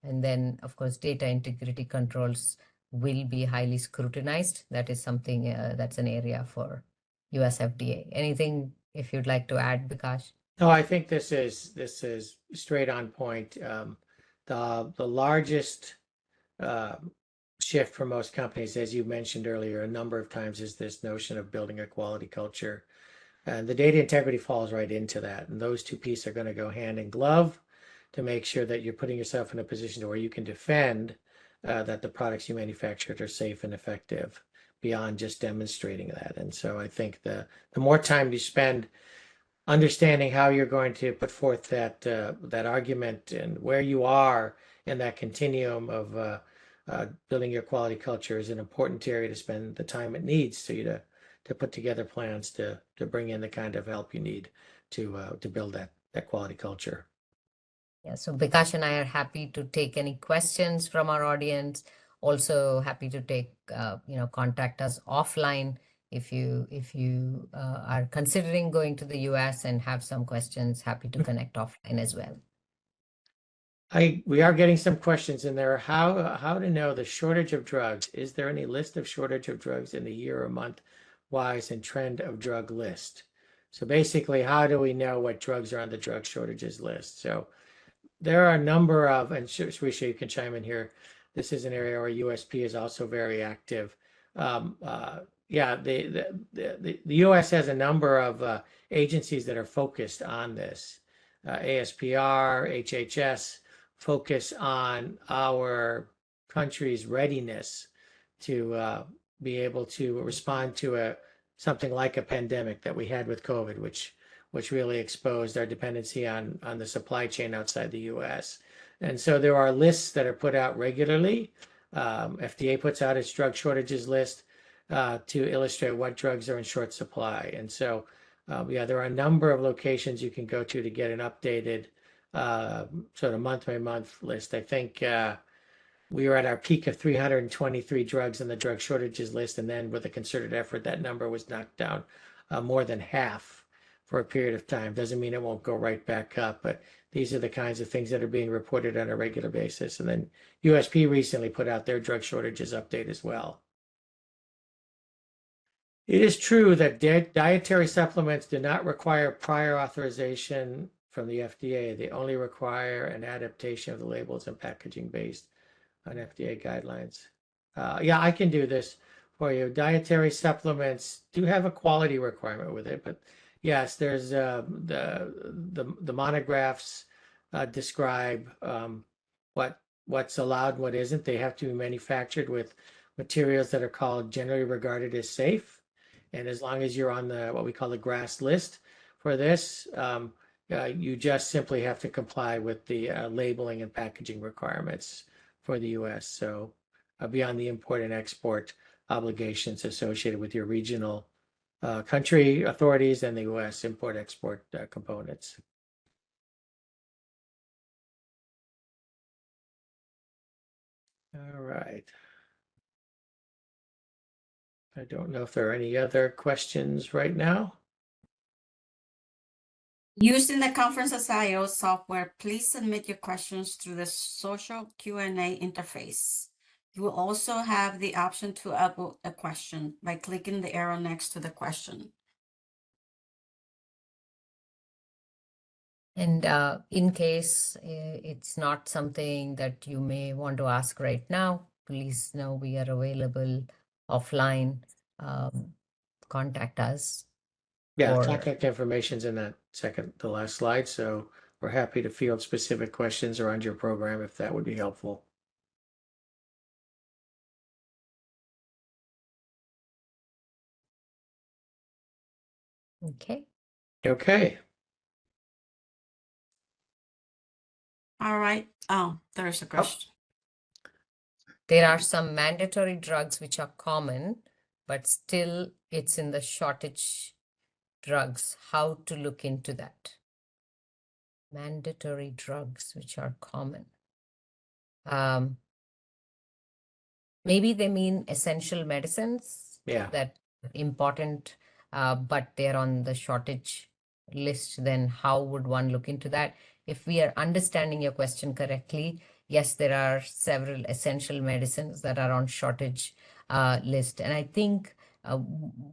And then, of course, data integrity controls will be highly scrutinized. That is something that's an area for US FDA. Anything if you'd like to add, Bikash? No, I think this is straight on point. The largest shift for most companies, as you mentioned earlier a number of times, is this notion of building a quality culture. And the data integrity falls right into that. And those two pieces are going to go hand in glove to make sure that you're putting yourself in a position where you can defend that the products you manufactured are safe and effective beyond just demonstrating that. And so I think the more time you spend understanding how you're going to put forth that argument and where you are in that continuum of building your quality culture is an important area to spend the time it needs to you to put together plans to bring in the kind of help you need to build that quality culture. Yeah, so Bikash and I are happy to take any questions from our audience. Also happy to take, contact us offline if you are considering going to the US and have some questions. Happy to connect offline as well. We are getting some questions in there. How to know the shortage of drugs? Is there any list of shortage of drugs in the year or month wise and trend of drug list? So basically, how do we know what drugs are on the drug shortages list? So there are a number of, and Srisha, you can chime in here. This is an area where USP is also very active. Yeah, the US has a number of agencies that are focused on this. ASPR, HHS focus on our country's readiness to be able to respond to something like a pandemic that we had with COVID, which really exposed our dependency on the supply chain outside the US. And so there are lists that are put out regularly. FDA puts out its drug shortages list to illustrate what drugs are in short supply. And so, there are a number of locations you can go to get an updated sort of month by month list. I think we were at our peak of 323 drugs in the drug shortages list. And then with a concerted effort, that number was knocked down more than half for a period of time. Doesn't mean it won't go right back up, but these are the kinds of things that are being reported on a regular basis. And then USP recently put out their drug shortages update as well. It is true that dietary supplements do not require prior authorization from the FDA. They only require an adaptation of the labels and packaging based on FDA guidelines. Yeah, I can do this for you. Dietary supplements do have a quality requirement with it, but Yes, there's the monographs describe what's allowed and what isn't. They have to be manufactured with materials that are called generally regarded as safe. And as long as you're on the what we call the GRAS list for this, you just simply have to comply with the labeling and packaging requirements for the U.S. So beyond the import and export obligations associated with your regional country authorities and the U.S. import-export components. All right. I don't know if there are any other questions right now. Using the Conference.io software, please submit your questions through the social Q&A interface. You will also have the option to upload a question by clicking the arrow next to the question. And in case it's not something that you may want to ask right now, please know we are available offline. Contact us. Yeah, Or- contact information's in that the last slide. So we're happy to field specific questions around your program if that would be helpful. Okay. Okay. All right. Oh, there's a question. There are some mandatory drugs which are common, but still it's in the shortage drugs. How to look into that? Mandatory drugs which are common. Maybe they mean essential medicines Yeah. that important, but they're on the shortage list. Then how would one look into that? If we are understanding your question correctly, yes, there are several essential medicines that are on shortage list. And I think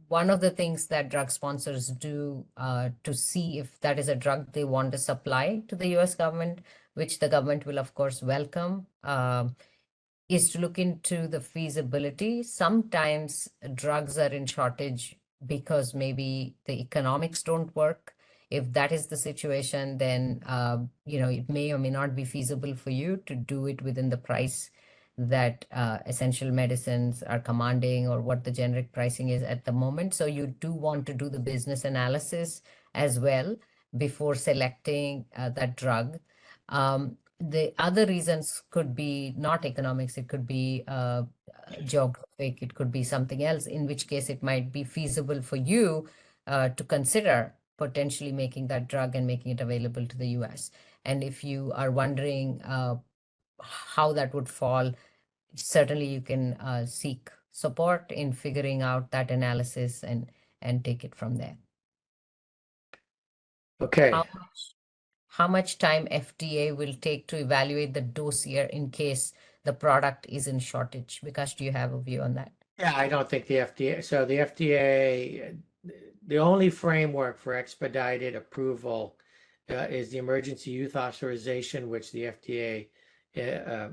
one of the things that drug sponsors do to see if that is a drug they want to supply to the US government, which the government will of course welcome, is to look into the feasibility. Sometimes drugs are in shortage because maybe the economics don't work. If that is the situation, then it may or may not be feasible for you to do it within the price that essential medicines are commanding or what the generic pricing is at the moment. So you do want to do the business analysis as well before selecting that drug. The other reasons could be not economics, it could be geographic, it could be something else, in which case it might be feasible for you to consider potentially making that drug and making it available to the US. And if you are wondering how that would fall, certainly you can seek support in figuring out that analysis and take it from there. Okay. How much time FDA will take to evaluate the dossier in case the product is in shortage? Because do you have a view on that? Yeah, I don't think the FDA, so the FDA, the only framework for expedited approval is the emergency use authorization, which the FDA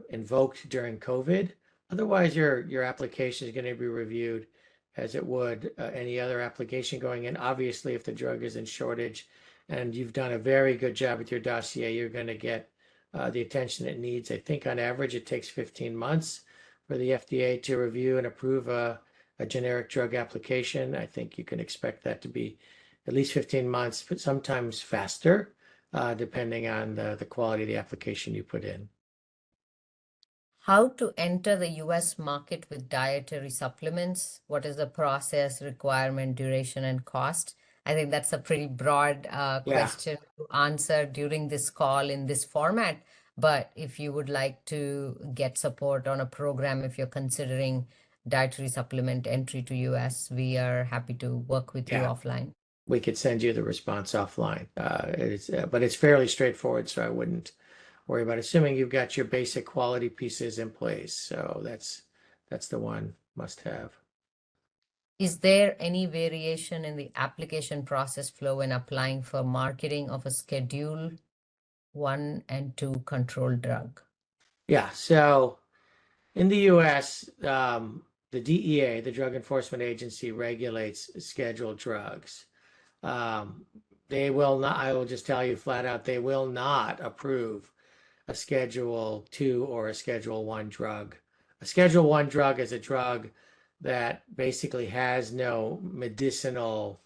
invoked during COVID. Otherwise, your application is going to be reviewed as it would any other application going in. Obviously, if the drug is in shortage and you've done a very good job with your dossier, you're going to get the attention it needs. I think on average, it takes 15 months for the FDA to review and approve a generic drug application. I think you can expect that to be at least 15 months, but sometimes faster, depending on the quality of the application you put in. How to enter the US market with dietary supplements? What is the process, requirement, duration, and cost? I think that's a pretty broad question to answer during this call in this format. But if you would like to get support on a program, if you're considering dietary supplement entry to US, we are happy to work with you offline. We could send you the response offline. But it's fairly straightforward, so I wouldn't worry about it, assuming you've got your basic quality pieces in place. So that's the one must have. Is there any variation in the application process flow when applying for marketing of a Schedule 1 and 2 controlled drug? Yeah, so in the US, the DEA, the Drug Enforcement Agency, regulates scheduled drugs. They will not, I will just tell you flat out, they will not approve a Schedule 2 or a Schedule 1 drug. A Schedule 1 drug is a drug that basically has no medicinal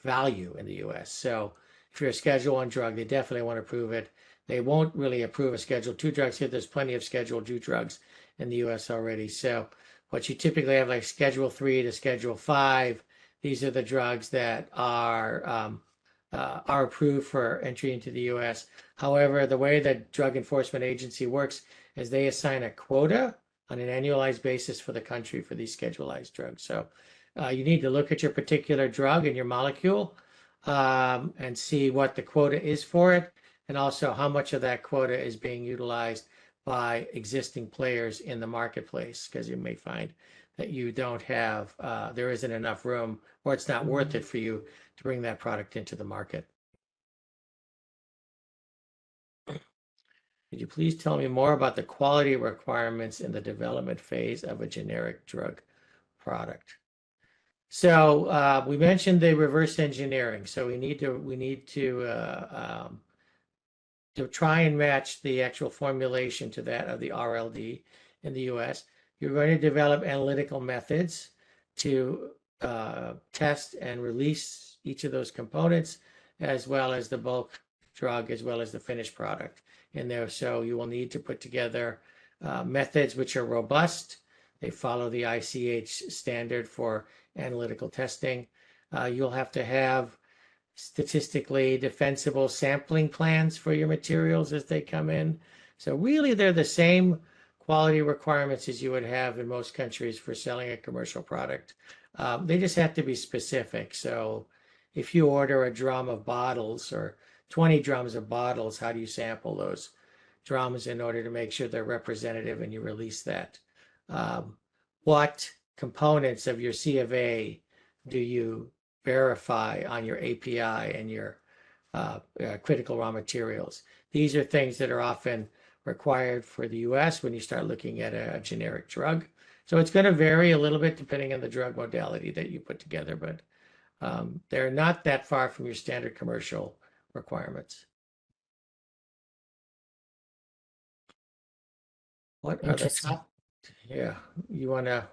value in the US. So if you're a Schedule 1 drug, they definitely want to approve it. They won't really approve a Schedule 2 drugs here. There's plenty of Schedule 2 drugs in the US already. So what you typically have, like Schedule 3 to Schedule 5, these are the drugs that are approved for entry into the US. However, the way that Drug Enforcement Agency works is they assign a quota on an annualized basis for the country for these schedulized drugs. So you need to look at your particular drug and your molecule and see what the quota is for it, and also how much of that quota is being utilized by existing players in the marketplace, because you may find that you don't have, there isn't enough room, or it's not worth it for you to bring that product into the market. Could you please tell me more about the quality requirements in the development phase of a generic drug product? So we mentioned the reverse engineering. So we need to try and match the actual formulation to that of the RLD in the US. You're going to develop analytical methods to test and release each of those components, as well as the bulk drug, as well as the finished product in there. So you will need to put together methods which are robust. They follow the ICH standard for analytical testing. You'll have to have statistically defensible sampling plans for your materials as they come in. So really, they're the same quality requirements as you would have in most countries for selling a commercial product. They just have to be specific. So if you order a drum of bottles or 20 drums of bottles, how do you sample those drums in order to make sure they're representative and you release that? What components of your C of A do you verify on your API and your critical raw materials? These are things that are often required for the US when you start looking at a generic drug. So it's going to vary a little bit depending on the drug modality that you put together, but they're not that far from your standard commercial requirements. What are the top? Yeah,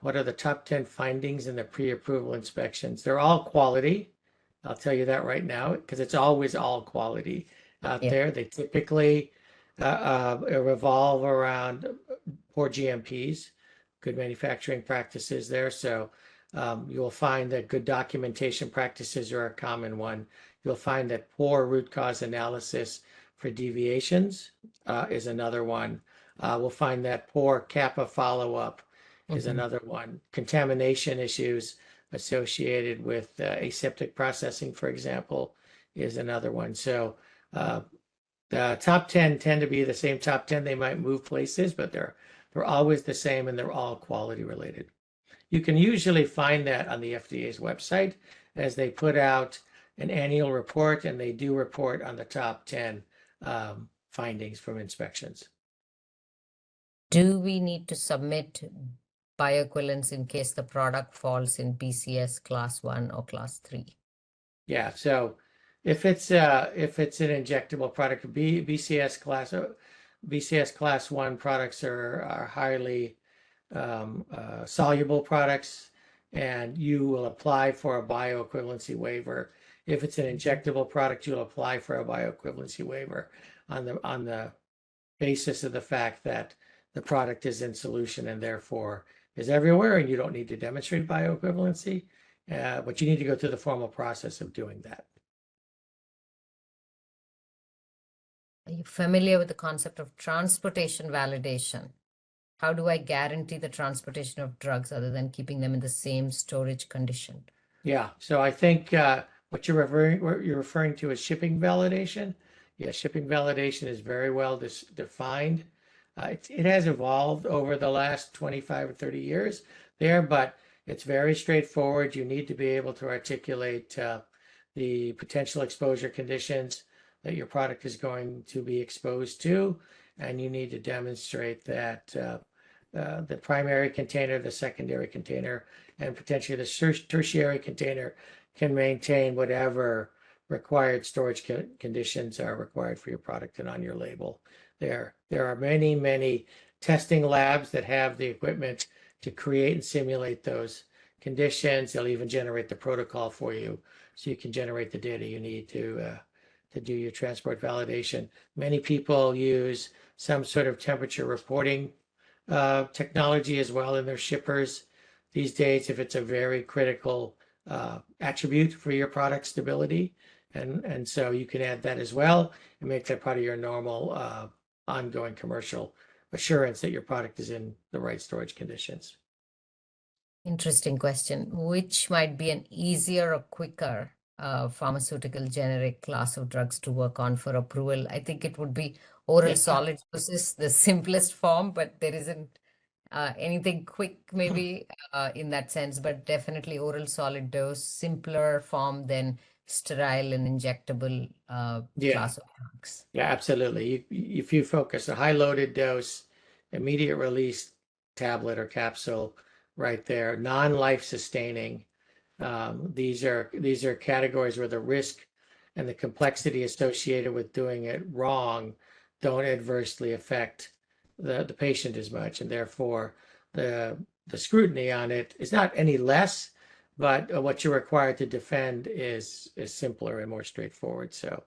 what are the top 10 findings in the pre-approval inspections? They're all quality. I'll tell you that right now, because it's always all quality out there. They typically revolve around poor GMPs, good manufacturing practices there. So you'll find that good documentation practices are a common one. You'll find that poor root cause analysis for deviations is another one. We'll find that poor CAPA follow-up is another one. Contamination issues associated with aseptic processing, for example, is another one. So the top 10 tend to be the same top 10. They might move places, but they're always the same, and they're all quality related. You can usually find that on the FDA's website as they put out an annual report, and they do report on the top 10 findings from inspections. Do we need to submit bioequivalence in case the product falls in BCS class 1 or class 3? Yeah, so if it's an injectable product, BCS class 1 products are highly soluble products, and you will apply for a bioequivalency waiver. If it's an injectable product, you'll apply for a bioequivalency waiver on the basis of the fact that the product is in solution and therefore is everywhere, and you don't need to demonstrate bioequivalency, but you need to go through the formal process of doing that. Are you familiar with the concept of transportation validation? How do I guarantee the transportation of drugs other than keeping them in the same storage condition? Yeah, so I think what you're referring to is shipping validation. Yeah, shipping validation is very well defined. It has evolved over the last 25 or 30 years there, but it's very straightforward. You need to be able to articulate the potential exposure conditions that your product is going to be exposed to, and you need to demonstrate that the primary container, the secondary container, and potentially the tertiary container can maintain whatever required storage conditions are required for your product and on your label. There are many, many testing labs that have the equipment to create and simulate those conditions. They'll even generate the protocol for you, so you can generate the data you need to do your transport validation. Many people use some sort of temperature reporting technology as well in their shippers these days, if it's a very critical attribute for your product stability. And so you can add that as well and make that part of your normal ongoing commercial assurance that your product is in the right storage conditions. Interesting question. Which might be an easier or quicker pharmaceutical generic class of drugs to work on for approval? I think it would be oral solid doses, the simplest form, but there isn't anything quick maybe in that sense, but definitely oral solid dose, simpler form than sterile and injectable class of drugs. Yeah, absolutely. If you focus a high loaded dose, immediate release tablet or capsule right there, non-life sustaining. These are categories where the risk and the complexity associated with doing it wrong don't adversely affect the patient as much, and therefore the scrutiny on it is not any less, but what you're required to defend is simpler and more straightforward. So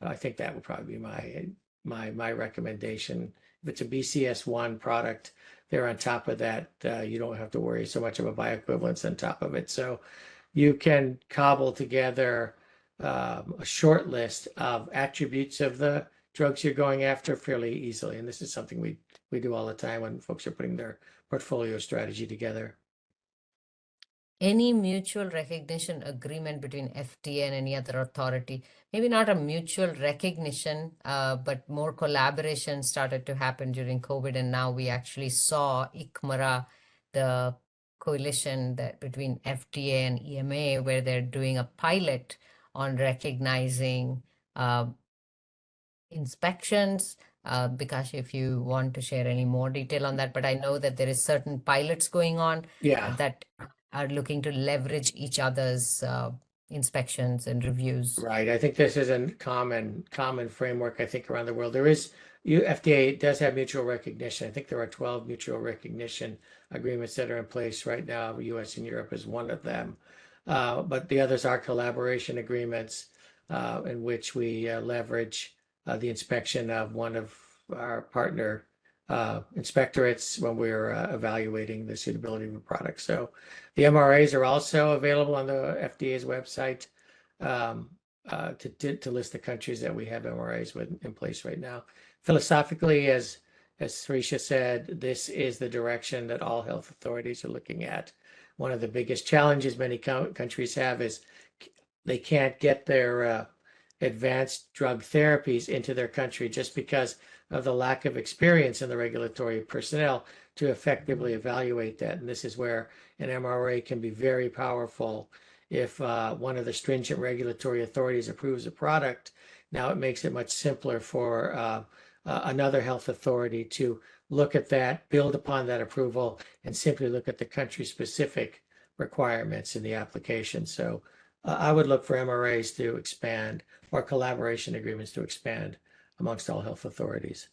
I think that would probably be my recommendation. If it's a BCS1 product, they're on top of that. You don't have to worry so much about bioequivalence on top of it. So you can cobble together a short list of attributes of the drugs you're going after fairly easily. And this is something we do all the time when folks are putting their portfolio strategy together. Any mutual recognition agreement between FDA and any other authority? Maybe not a mutual recognition, but more collaboration started to happen during COVID. And now we actually saw ICMRA, the coalition that between FDA and EMA, where they're doing a pilot on recognizing inspections. Because if you want to share any more detail on that, but I know that there is certain pilots going on that are looking to leverage each other's inspections and reviews. Right. I think this is a common framework, I think, around the world. FDA does have mutual recognition. I think there are 12 mutual recognition agreements that are in place right now. US and Europe is one of them. But the others are collaboration agreements in which we leverage the inspection of one of our partner inspectorates when we're evaluating the suitability of a product. So the MRAs are also available on the FDA's website to list the countries that we have MRAs in place right now. Philosophically, as Srisha said, this is the direction that all health authorities are looking at. One of the biggest challenges many countries have is they can't get their advanced drug therapies into their country just because of the lack of experience in the regulatory personnel to effectively evaluate that. And this is where an MRA can be very powerful. If one of the stringent regulatory authorities approves a product, now it makes it much simpler for another health authority to look at that, build upon that approval, and simply look at the country-specific requirements in the application. So I would look for MRAs to expand or collaboration agreements to expand amongst all health authorities.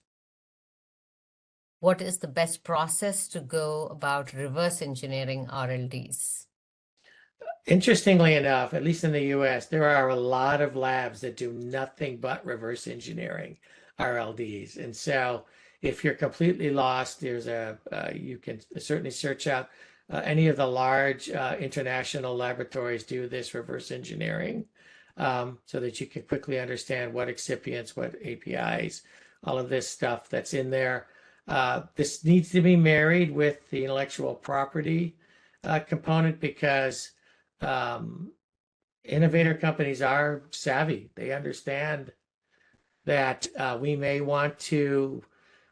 What is the best process to go about reverse engineering RLDs? Interestingly enough, at least in the US, there are a lot of labs that do nothing but reverse engineering RLDs. And so if you're completely lost, you can certainly search out any of the large international laboratories do this reverse engineering so that you can quickly understand what excipients, what APIs, all of this stuff that's in there. This needs to be married with the intellectual property component because innovator companies are savvy. They understand that we may want to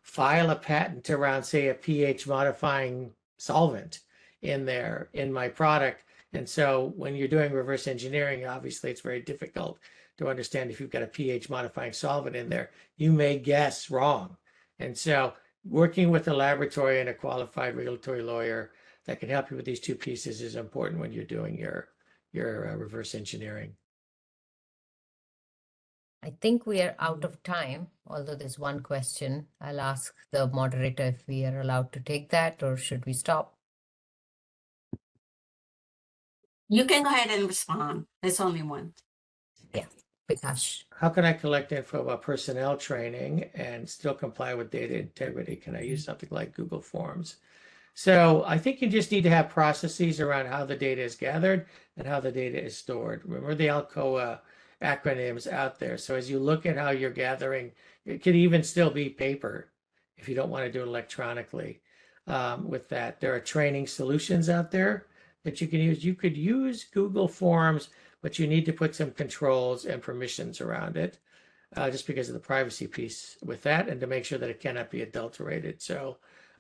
file a patent around, say, a pH modifying solvent in my product. And so when you're doing reverse engineering, obviously it's very difficult to understand if you've got a pH modifying solvent in there. You may guess wrong. And so working with a laboratory and a qualified regulatory lawyer that can help you with these two pieces is important when you're doing your reverse engineering. I think we are out of time, although there's one question. I'll ask the moderator if we are allowed to take that or should we stop? You can go ahead and respond. There's only one. Yeah, Vikash. How can I collect info about personnel training and still comply with data integrity? Can I use something like Google Forms? So I think you just need to have processes around how the data is gathered and how the data is stored. Remember the ALCOA acronyms out there. So as you look at how you're gathering, it could even still be paper if you don't want to do it electronically. With that, there are training solutions out there that you can use. You could use Google Forms, but you need to put some controls and permissions around it, just because of the privacy piece with that, and to make sure that it cannot be adulterated. So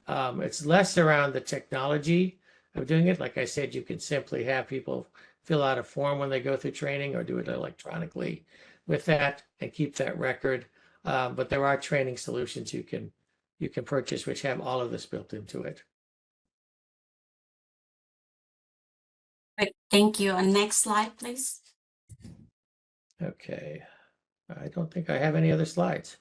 it's less around the technology of doing it. Like I said, you can simply have people fill out a form when they go through training or do it electronically with that and keep that record. But there are training solutions you can purchase which have all of this built into it. Great, thank you. And next slide, please. Okay. I don't think I have any other slides.